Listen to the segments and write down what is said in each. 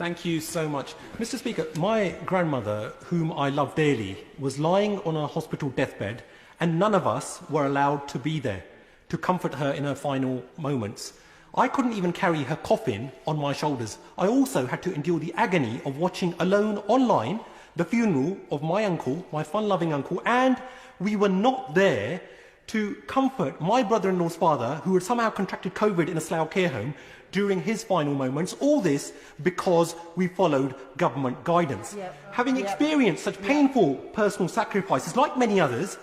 Thank you so much. Mr. Speaker, my grandmother, whom I love dearly, was lying on a hospital deathbed, and none of us were allowed to be there to comfort her in her final moments. I couldn't even carry her coffin on my shoulders. I also had to endure the agony of watching alone online the funeral of my uncle, my fun-loving uncle, and we were not there to comfort my brother-in-law's father, who had somehow contracted COVID in a Slough care home during his final moments. All this because we followed government guidance. Having experienced such painful personal sacrifices, like many others,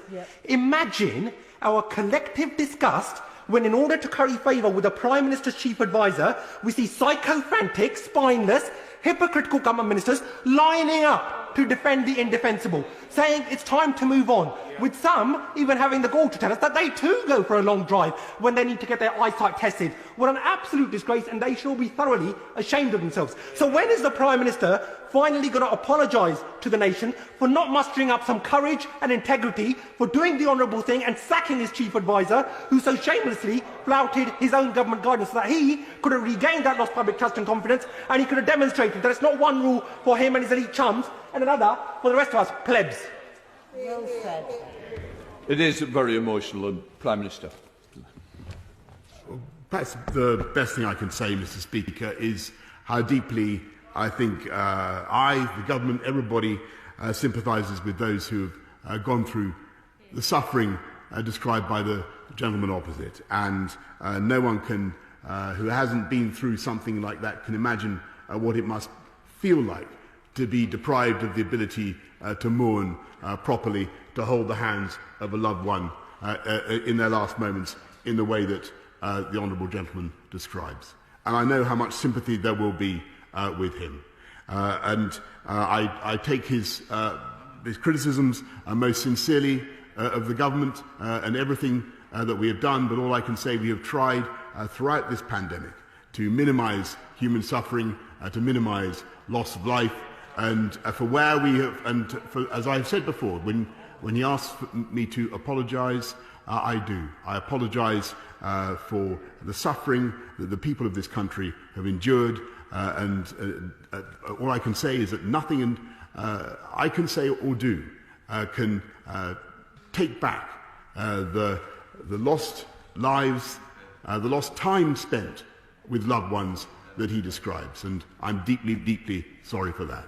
imagine our collective disgust when, in order to curry favour with the Prime Minister's chief advisor, we see psychophantic, spineless, hypocritical government ministers lining up to defend the indefensible, saying it's time to move on, with some even having the gall to tell us that they too go for a long drive when they need to get their eyesight tested. What an absolute disgrace, and they should all be thoroughly ashamed of themselves. So when is the Prime Minister finally going to apologise to the nation for not mustering up some courage and integrity, for doing the honourable thing and sacking his chief advisor, who so shamelessly flouted his own government guidance, so that he could have regained that lost public trust and confidence, and he could have demonstrated that it's not one rule for him and his elite chums and another for the rest of us plebs? Well said. It is very emotional, and Prime Minister. Perhaps the best thing I can say, Mr. Speaker, is how deeply I think the government, everybody sympathises with those who have gone through the suffering described by the gentleman opposite. And no one can, who hasn't been through something like that, can imagine what it must feel like to be deprived of the ability to mourn properly, to hold the hands of a loved one in their last moments in the way that the honourable gentleman describes. And I know how much sympathy there will be with him. I take his criticisms most sincerely of the government and everything that we have done, but all I can say, we have tried throughout this pandemic to minimise human suffering, to minimise loss of life, and for where we have, and for, as I've said before, when he asks me to apologise, I do. I apologise for the suffering that the people of this country have endured, and all I can say is that nothing I can say or do can take back the lost lives, the lost time spent with loved ones that he describes, and I'm deeply, deeply sorry for that.